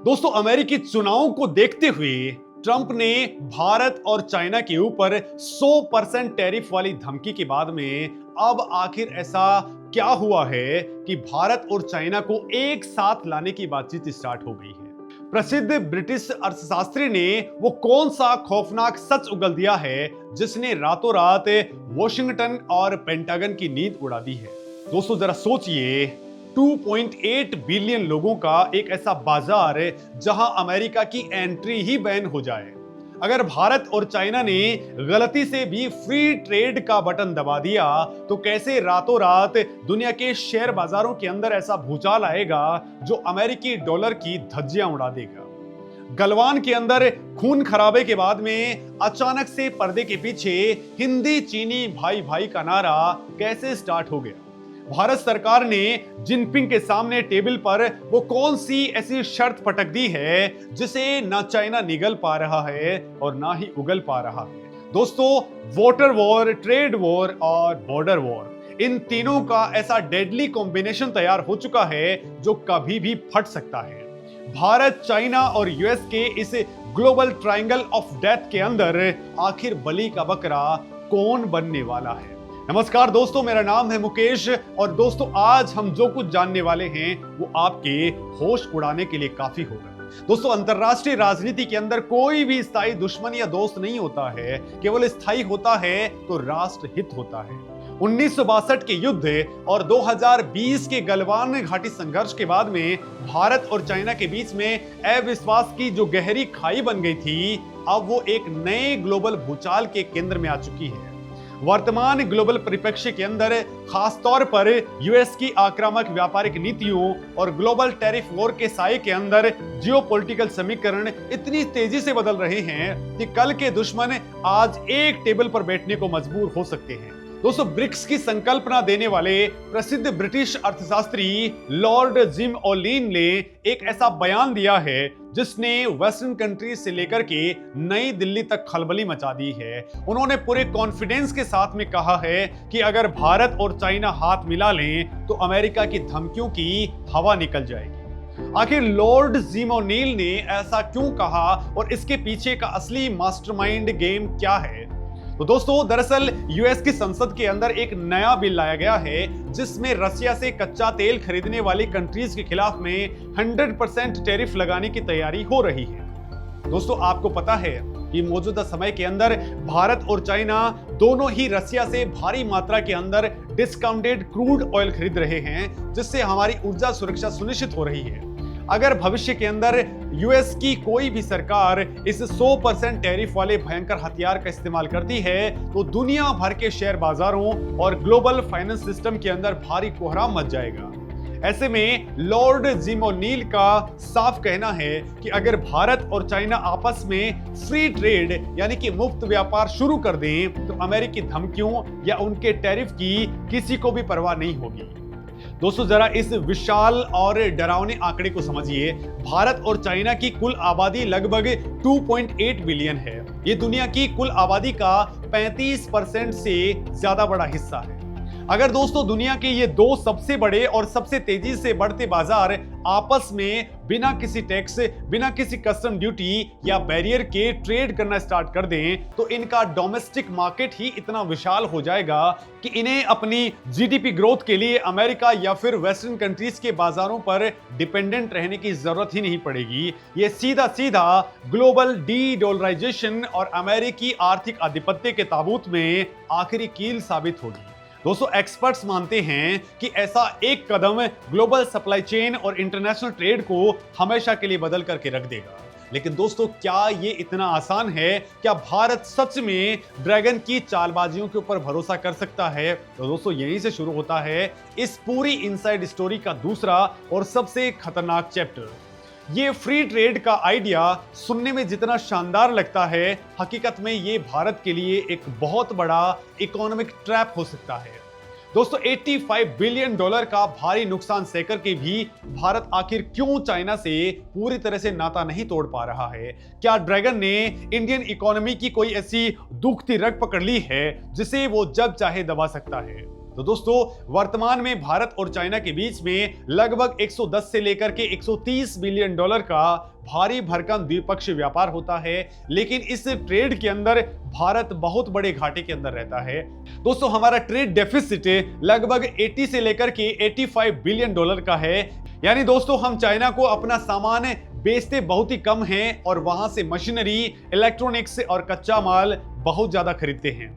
दोस्तों, अमेरिकी चुनावों को देखते हुए ट्रंप ने भारत और चाइना के ऊपर 100% टैरिफ वाली धमकी के बाद में अब आखिर ऐसा क्या हुआ है कि भारत और चाइना को एक साथ लाने की बातचीत स्टार्ट हो गई है। प्रसिद्ध ब्रिटिश अर्थशास्त्री ने वो कौन सा खौफनाक सच उगल दिया है जिसने रातों रात वॉशिंगटन और पेंटागन की नींद उड़ा दी है। दोस्तों, जरा सोचिए, 2.8 बिलियन लोगों का एक ऐसा बाजार जहां अमेरिका की एंट्री ही बैन हो जाए। अगर भारत और चाइना ने गलती से भी फ्री ट्रेड का बटन दबा दिया तो कैसे रातों रात दुनिया के शेयर बाजारों के अंदर ऐसा भूचाल आएगा जो अमेरिकी डॉलर की धज्जियां उड़ा देगा। गलवान के अंदर खून खराबे के बाद में अचानक से पर्दे के पीछे हिंदी चीनी भाई भाई का नारा कैसे स्टार्ट हो गया। भारत सरकार ने जिनपिंग के सामने टेबल पर वो कौन सी ऐसी शर्त पटक दी है जिसे ना चाइना निगल पा रहा है और ना ही उगल पा रहा है। दोस्तों, वाटर वॉर, ट्रेड वॉर और बॉर्डर वॉर, इन तीनों का ऐसा डेडली कॉम्बिनेशन तैयार हो चुका है जो कभी भी फट सकता है। भारत, चाइना और यूएस के इस ग्लोबल ट्रायंगल ऑफ डेथ के अंदर आखिर बलि का बकरा कौन बनने वाला है। नमस्कार दोस्तों, मेरा नाम है मुकेश और दोस्तों, आज हम जो कुछ जानने वाले हैं वो आपके होश उड़ाने के लिए काफी होगा। दोस्तों, अंतरराष्ट्रीय राजनीति के अंदर कोई भी स्थायी दुश्मन या दोस्त नहीं होता है, केवल स्थायी होता है तो राष्ट्र हित होता है। 1962 के युद्ध और 2020 के गलवान घाटी संघर्ष के बाद में भारत और चाइना के बीच में अविश्वास की जो गहरी खाई बन गई थी, अब वो एक नए ग्लोबल भूचाल के केंद्र में आ चुकी है। वर्तमान ग्लोबल परिप्रेक्ष्य के अंदर खास तौर पर यूएस की आक्रामक व्यापारिक नीतियों और ग्लोबल टैरिफ वॉर के साए के अंदर जियोपॉलिटिकल समीकरण इतनी तेजी से बदल रहे हैं कि कल के दुश्मन आज एक टेबल पर बैठने को मजबूर हो सकते हैं। दोस्तों, ब्रिक्स की संकल्पना देने वाले प्रसिद्ध ब्रिटिश अर्थशास्त्री लॉर्ड जिम ओलीन ने एक ऐसा बयान दिया है जिसने वेस्टर्न कंट्रीज से लेकर के नई दिल्ली तक खलबली मचा दी है। उन्होंने पूरे कॉन्फिडेंस के साथ में कहा है कि अगर भारत और चाइना हाथ मिला लें तो अमेरिका की धमकियों की हवा निकल जाएगी। आखिर लॉर्ड जिम ओनील ने ऐसा क्यों कहा और इसके पीछे का असली मास्टरमाइंड गेम क्या है? तो दोस्तों, दरअसल यूएस की संसद के अंदर एक नया बिल लाया गया है जिसमें रसिया से कच्चा तेल खरीदने वाली कंट्रीज के खिलाफ में 100% टैरिफ लगाने की तैयारी हो रही है। दोस्तों, आपको पता है कि मौजूदा समय के अंदर भारत और चाइना दोनों ही रसिया से भारी मात्रा के अंदर डिस्काउंटेड क्रूड ऑयल खरीद रहे हैं, जिससे हमारी ऊर्जा सुरक्षा सुनिश्चित हो रही है। अगर भविष्य के अंदर यूएस की कोई भी सरकार इस 100% टैरिफ वाले भयंकर हथियार का इस्तेमाल करती है तो दुनिया भर के शेयर बाजारों और ग्लोबल फाइनेंस सिस्टम के अंदर भारी कोहराम मच जाएगा। ऐसे में लॉर्ड जिम ओनील का साफ कहना है कि अगर भारत और चाइना आपस में फ्री ट्रेड यानी कि मुफ्त व्यापार शुरू कर दें तो अमेरिकी धमकियों या उनके टैरिफ की किसी को भी परवाह नहीं होगी। दोस्तों, जरा इस विशाल और डरावने आंकड़े को समझिए। भारत और चाइना की कुल आबादी लगभग 2.8 बिलियन है। ये दुनिया की कुल आबादी का 35% से ज्यादा बड़ा हिस्सा है। अगर दोस्तों दुनिया के ये दो सबसे बड़े और सबसे तेजी से बढ़ते बाजार आपस में बिना किसी टैक्स, बिना किसी कस्टम ड्यूटी या बैरियर के ट्रेड करना स्टार्ट कर दें तो इनका डोमेस्टिक मार्केट ही इतना विशाल हो जाएगा कि इन्हें अपनी जीडीपी ग्रोथ के लिए अमेरिका या फिर वेस्टर्न कंट्रीज के बाजारों पर डिपेंडेंट रहने की जरूरत ही नहीं पड़ेगी। ये सीधा सीधा ग्लोबल डी डॉलराइजेशन और अमेरिकी आर्थिक आधिपत्य के ताबूत में आखिरी कील साबित होगी। दोस्तों, एक्सपर्ट्स मानते हैं कि ऐसा एक कदम ग्लोबल सप्लाई चेन और इंटरनेशनल ट्रेड को हमेशा के लिए बदल करके रख देगा। लेकिन दोस्तों, क्या ये इतना आसान है? क्या भारत सच में ड्रैगन की चालबाजियों के ऊपर भरोसा कर सकता है? तो दोस्तों, यहीं से शुरू होता है इस पूरी इनसाइड स्टोरी का दूसरा और सबसे खतरनाक चैप्टर। ये फ्री ट्रेड का आइडिया सुनने में जितना शानदार लगता है, हकीकत में ये भारत के लिए एक बहुत बड़ा इकोनॉमिक ट्रैप हो सकता है। दोस्तों, 85 बिलियन डॉलर का भारी नुकसान सहकर के भी भारत आखिर क्यों चाइना से पूरी तरह से नाता नहीं तोड़ पा रहा है? क्या ड्रैगन ने इंडियन इकोनॉमी की कोई ऐसी दुखती रग पकड़ ली है जिसे वो जब चाहे दबा सकता है? तो दोस्तों वर्तमान में भारत और चाइना के बीच में लगभग 110 से लेकर के 130 बिलियन डॉलर का भारी भरकम द्विपक्षीय व्यापार होता है, लेकिन इस ट्रेड के अंदर भारत बहुत बड़े घाटे के अंदर रहता है। दोस्तों हमारा ट्रेड डेफिसिट लगभग 80 से लेकर के 85 बिलियन डॉलर का है। यानी दोस्तों हम चाइना को अपना सामान बेचते बहुत ही कम हैं और वहां से मशीनरी, इलेक्ट्रॉनिक्स और कच्चा माल बहुत ज्यादा खरीदते हैं।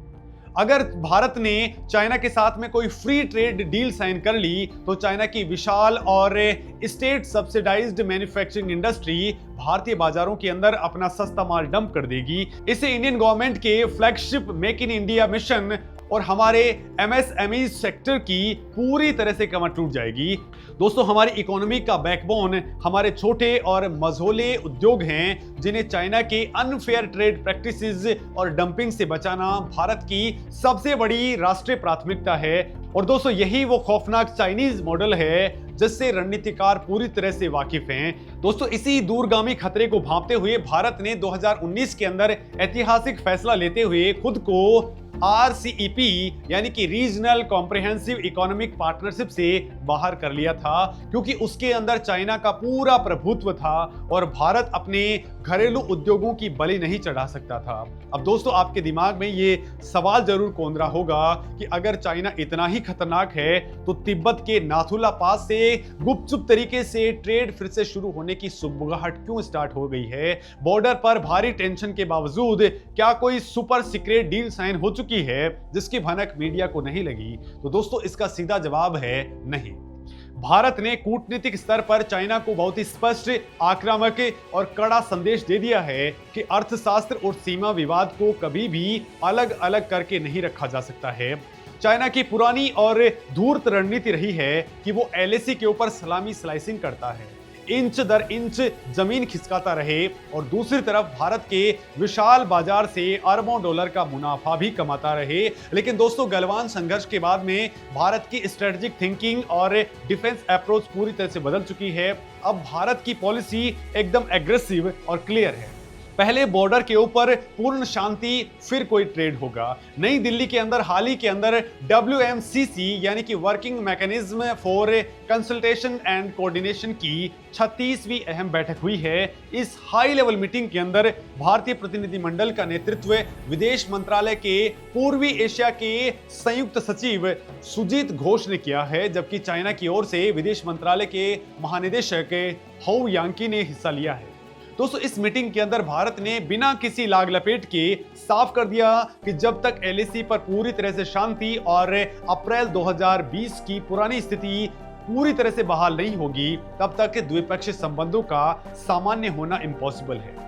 अगर भारत ने चाइना के साथ में कोई फ्री ट्रेड डील साइन कर ली तो चाइना की विशाल और स्टेट सब्सिडाइज्ड मैन्युफैक्चरिंग इंडस्ट्री भारतीय बाजारों के अंदर अपना सस्ता माल डंप कर देगी। इससे इंडियन गवर्नमेंट के flagship make in India mission और हमारे एमएसएमई सेक्टर की पूरी तरह से कमर टूट जाएगी। दोस्तों हमारी इकोनॉमी का बैकबोन हमारे छोटे और मझोले उद्योग हैं, जिन्हें चाइना के अनफेयर ट्रेड प्रैक्टिसेस और डंपिंग से बचाना भारत की सबसे बड़ी राष्ट्रीय प्राथमिकता है। और दोस्तों यही वो खौफनाक चाइनीज मॉडल है जिससे रणनीतिकार पूरी तरह से वाकिफ हैं। दोस्तों इसी दूरगामी खतरे को भांपते हुए भारत ने 2019 के अंदर ऐतिहासिक फैसला लेते हुए खुद को RCEP यानी कि रीजनल कॉम्प्रिहेंसिव इकोनॉमिक पार्टनरशिप से बाहर कर लिया था, क्योंकि उसके अंदर चाइना का पूरा प्रभुत्व था और भारत अपने घरेलू उद्योगों की बलि नहीं चढ़ा सकता था। अब दोस्तों आपके दिमाग में ये सवाल जरूर कौंध रहा होगा कि अगर चाइना इतना ही खतरनाक है तो तिब्बत के नाथुला पास से गुपचुप तरीके से ट्रेड फिर से शुरू होने की सुगबुगाहट क्यों स्टार्ट हो गई है? बॉर्डर पर भारी टेंशन के बावजूद क्या कोई सुपर सीक्रेट डील साइन हो चुकी है जिसकी भनक मीडिया को नहीं लगी? तो दोस्तों इसका सीधा जवाब है नहीं। भारत ने कूटनीतिक स्तर पर चाइना को बहुत ही स्पष्ट, आक्रामक और कड़ा संदेश दे दिया है कि अर्थशास्त्र और सीमा विवाद को कभी भी अलग अलग करके नहीं रखा जा सकता है। चाइना की पुरानी और धूर्त रणनीति रही है कि वो LAC के ऊपर सलामी स्लाइसिंग करता है, इंच दर इंच जमीन खिसकाता रहे और दूसरी तरफ भारत के विशाल बाजार से अरबों डॉलर का मुनाफा भी कमाता रहे। लेकिन दोस्तों गलवान संघर्ष के बाद में भारत की स्ट्रेटेजिक थिंकिंग और डिफेंस अप्रोच पूरी तरह से बदल चुकी है। अब भारत की पॉलिसी एकदम एग्रेसिव और क्लियर है। पहले बॉर्डर के ऊपर पूर्ण शांति, फिर कोई ट्रेड होगा। नई दिल्ली के अंदर हाल ही के अंदर WMCC यानी कि working mechanism for consultation and coordination की 36वीं अहम बैठक हुई है। इस हाई लेवल मीटिंग के अंदर भारतीय प्रतिनिधिमंडल का नेतृत्व विदेश मंत्रालय के पूर्वी एशिया के संयुक्त सचिव सुजीत घोष ने किया है, जबकि चाइना की ओर से विदेश मंत्रालय के महानिदेशक हाउ यांकी ने हिस्सा लिया है। दोस्तों इस मीटिंग के अंदर भारत ने बिना किसी लाग लपेट के साफ कर दिया कि जब तक LAC पर पूरी तरह से शांति और अप्रैल 2020 की पुरानी स्थिति पूरी तरह से बहाल नहीं होगी, तब तक द्विपक्षीय संबंधों का सामान्य होना इम्पॉसिबल है।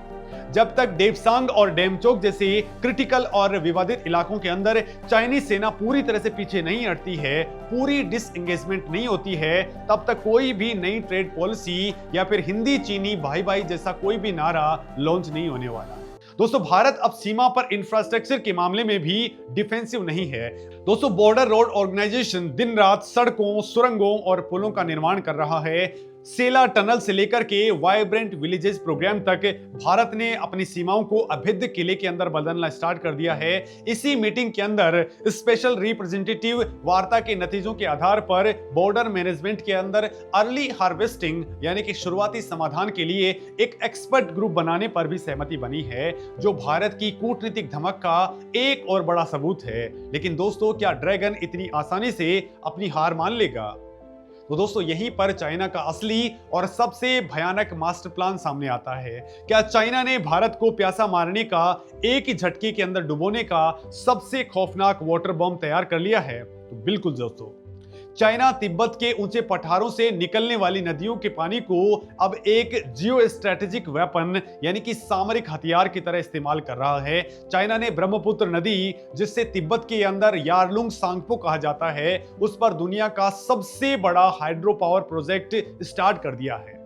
जब तक डेपसांग और डेमचोक जैसे क्रिटिकल और विवादित इलाकों के अंदर चाइनीज सेना पूरी तरह से पीछे नहीं हटती है, पूरी डिसएंगेजमेंट नहीं होती है, तब तक कोई भी नई ट्रेड पॉलिसी या फिर हिंदी चीनी भाई भाई जैसा कोई भी नारा लॉन्च नहीं होने वाला। दोस्तों भारत अब सीमा पर इंफ्रास्ट्रक्चर के मामले में भी डिफेंसिव नहीं है। दोस्तों बॉर्डर रोड ऑर्गेनाइजेशन दिन रात सड़कों, सुरंगों और पुलों का निर्माण कर रहा है। सेला टनल से लेकर के वाइब्रेंट विलेजेस प्रोग्राम तक भारत ने अपनी सीमाओं को अभेद्य किले के अंदर बदलना स्टार्ट कर दिया है। इसी मीटिंग के अंदर स्पेशल रिप्रेजेंटेटिव वार्ता के नतीजों के आधार पर बॉर्डर मैनेजमेंट के अंदर अर्ली हार्वेस्टिंग यानी कि शुरुआती समाधान के लिए एक एक्सपर्ट ग्रुप बनाने पर भी सहमति बनी है, जो भारत की कूटनीतिक धमक का एक और बड़ा सबूत है। लेकिन दोस्तों क्या ड्रैगन इतनी आसानी से अपनी हार मान लेगा? तो दोस्तों यहीं पर चाइना का असली और सबसे भयानक मास्टर प्लान सामने आता है। क्या चाइना ने भारत को प्यासा मारने का, एक ही झटके के अंदर डुबोने का सबसे खौफनाक वाटर बॉम्ब तैयार कर लिया है? तो बिल्कुल दोस्तों, चाइना तिब्बत के ऊंचे पठारों से निकलने वाली नदियों के पानी को अब एक जियो स्ट्रेटेजिक वेपन यानी कि सामरिक हथियार की तरह इस्तेमाल कर रहा है। चाइना ने ब्रह्मपुत्र नदी, जिससे तिब्बत के अंदर यारलुंग सांगपो कहा जाता है, उस पर दुनिया का सबसे बड़ा हाइड्रो पावर प्रोजेक्ट स्टार्ट कर दिया है।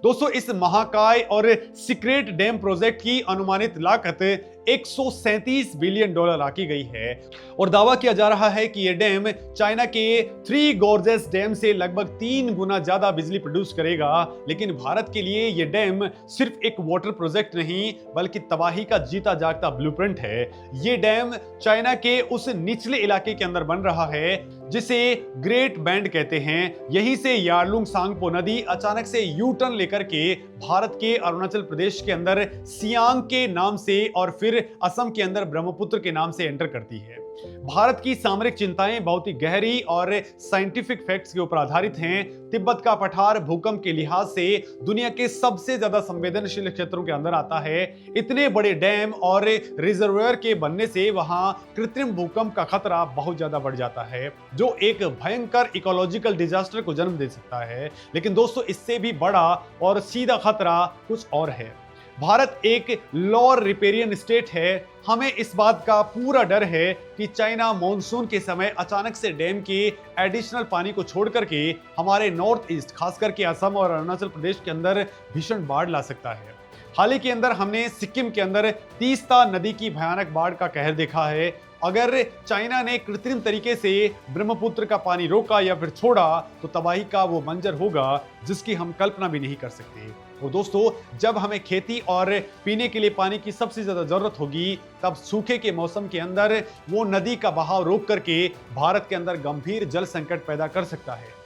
दोस्तों इस महाकाय और सीक्रेट डैम प्रोजेक्ट की अनुमानित लागत 137 बिलियन डॉलर आकी गई है और दावा किया जा रहा है कि यह डैम चाइना के 3 गॉर्जेस डैम से लगभग 3 गुना ज्यादा बिजली प्रोड्यूस करेगा। लेकिन भारत के लिए यह डैम सिर्फ एक वाटर प्रोजेक्ट नहीं बल्कि तबाही का जीता जागता ब्लूप्रिंट है। यह डैम चाइना के उस निचले इलाके के अंदर बन रहा है जिसे ग्रेट बैंड कहते हैं। यहीं से यारलुंग सांगपो नदी अचानक से यू टर्न लेकर के भारत के अरुणाचल प्रदेश के अंदर सियांग के नाम से और फिर असम के अंदर ब्रह्मपुत्र के नाम से एंटर करती है। भारत की सामरिक चिंताएं बहुत ही गहरी और साइंटिफिक फैक्ट्स के ऊपर आधारित हैं। तिब्बत का पठार भूकंप के लिहाज से दुनिया के सबसे ज्यादा संवेदनशील क्षेत्रों के अंदर आता है। इतने बड़े डैम और रिजर्वायर के बनने से वहां कृत्रिम भूकंप का खतरा बहुत ज्यादा बढ़ जाता है, जो एक भयंकर इकोलॉजिकल डिजास्टर को जन्म दे सकता है। लेकिन दोस्तों, इससे भी बड़ा और सीधा खतरा कुछ और है। भारत एक लॉ रिपेरियन स्टेट है। हमें इस बात का पूरा डर है कि चाइना मॉनसून के समय अचानक से डैम के एडिशनल पानी को छोड़ करके हमारे नॉर्थ ईस्ट, खास करके असम और अरुणाचल प्रदेश के अंदर भीषण बाढ़ ला सकता है। हाल ही के अंदर हमने सिक्किम के अंदर तीस्ता नदी की भयानक बाढ़ का कहर देखा है। अगर चाइना ने कृत्रिम तरीके से ब्रह्मपुत्र का पानी रोका या फिर छोड़ा तो तबाही का वो मंजर होगा जिसकी हम कल्पना भी नहीं कर सकते। तो दोस्तों, जब हमें खेती और पीने के लिए पानी की सबसे ज्यादा जरूरत होगी, तब सूखे के मौसम के अंदर वो नदी का बहाव रोक करके भारत के अंदर गंभीर जल संकट पैदा कर सकता है।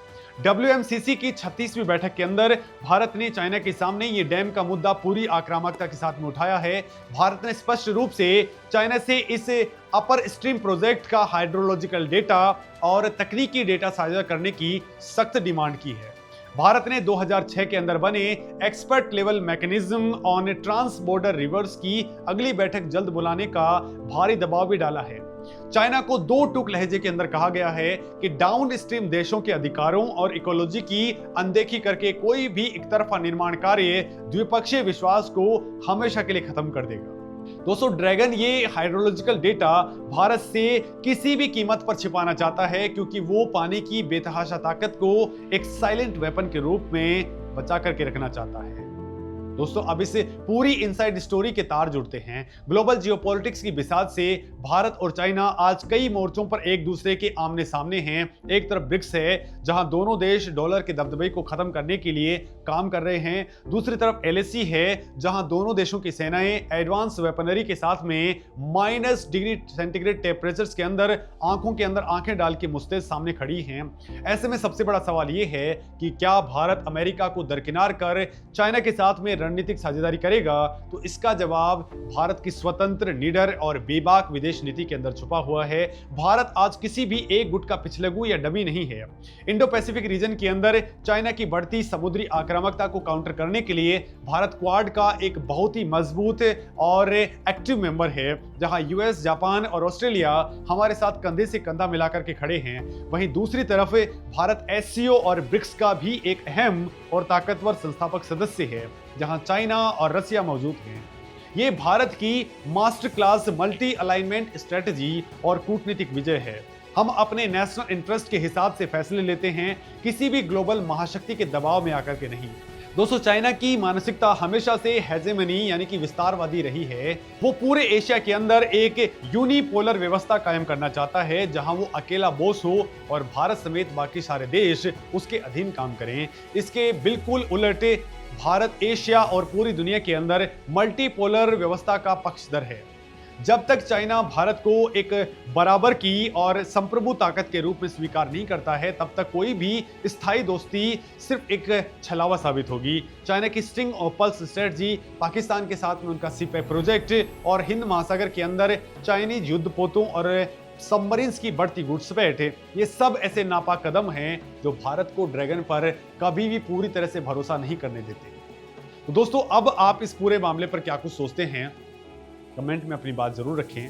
WMCC की 36वीं बैठक के अंदर भारत ने चाइना के सामने ये डैम का मुद्दा पूरी आक्रामकता के साथ में उठाया है। भारत ने स्पष्ट रूप से चाइना से इस अपर स्ट्रीम प्रोजेक्ट का हाइड्रोलॉजिकल डेटा और तकनीकी डेटा साझा करने की सख्त डिमांड की है। भारत ने 2006 के अंदर बने expert level mechanism on trans border rivers की अगली बैठक जल्द बुलाने का भारी दबाव भी डाला है। चाइना को दो टूक लहजे के अंदर कहा गया है कि डाउन स्ट्रीम देशों के अधिकारों और इकोलॉजी की अनदेखी करके कोई भी एक तरफा निर्माण कार्य द्विपक्षीय विश्वास को हमेशा के लिए खत्म कर देगा। दोस्तों, ड्रैगन ये हाइड्रोलॉजिकल डेटा भारत से किसी भी कीमत पर छिपाना चाहता है, क्योंकि वो पानी की बेतहाशा ताकत को एक साइलेंट वेपन के रूप में बचा करके रखना चाहता है। दोस्तों, अब इस पूरी इनसाइड स्टोरी के तार जुड़ते हैं। ग्लोबल जियोपॉलिटिक्स की बिसात से भारत और चाइना आज कई मोर्चों पर एक दूसरे के आमने सामने हैं। एक तरफ ब्रिक्स है, जहां दोनों देश डॉलर के दबदबे को खत्म करने के लिए काम कर रहे हैं। दूसरी तरफ LAC है, जहां दोनों देशों की सेनाएं एडवांस वेपनरी के साथ में -डिग्री सेंटीग्रेड टेम्परेचर्स के अंदर आंखों के अंदर आंखें डाल के मुस्तैद सामने खड़ी हैं। ऐसे में सबसे बड़ा सवाल यह है कि क्या भारत अमेरिका को दरकिनार कर चाइना के साथ में रणनीतिक साझेदारी करेगा? तो इसका जवाब भारत की स्वतंत्र, निडर और बेबाक विदेश नीति के अंदर छुपा हुआ है। भारत आज किसी भी एक गुट का पिछलगू या डमी नहीं है। इंडो पैसिफिक रीजन के अंदर चाइना की बढ़ती समुद्री आक्रामकता को काउंटर करने के लिए भारत क्वाड का एक बहुत ही मजबूत और एक्टिव मेंबर है, जहां US, जापान और ऑस्ट्रेलिया हमारे साथ कंधे से कंधा मिलाकर के खड़े हैं। वहीं दूसरी तरफ भारत SCO और ब्रिक्स का भी एक अहम और ताकतवर संस्थापक सदस्य है, जहां चाइना और रसिया मौजूद हैं। ये भारत की master class multi alignment strategy और कूटनीतिक विजय है। हम अपने नेशनल इंटरेस्ट के हिसाब से फैसले लेते हैं, किसी भी ग्लोबल महाशक्ति के दबाव में आकर के नहीं। दोस्तों, चाइना की मानसिकता हमेशा से हेजेमनी यानी कि विस्तारवादी रही है। वो पूरे एशिया के अंदर एक यूनिपोलर व्यवस्था कायम करना चाहता है, जहां वो अकेला बॉस हो और भारत समेत बाकी सारे देश उसके अधीन काम करें। इसके बिल्कुल उलट भारत एशिया और पूरी दुनिया के अंदर मल्टीपोलर व्यवस्था का पक्षधर है। जब तक चाइना भारत को एक बराबर की और संप्रभु ताकत के रूप में स्वीकार नहीं करता है, तब तक कोई भी स्थायी दोस्ती सिर्फ एक छलावा साबित होगी। चाइना की string of pulse strategy, Pakistan के साथ में उनका सिपह प्रोजेक्ट और हिंद महासागर के अंदर चाइनीज युद्धपोतों और सबमरीन्स की बढ़ती घुसपैठ, ये सब ऐसे नापाक कदम हैं जो भारत को ड्रैगन पर कभी भी पूरी तरह से भरोसा नहीं करने देते। तो दोस्तों, अब आप इस पूरे मामले पर क्या कुछ सोचते हैं? कमेंट में अपनी बात जरूर रखें।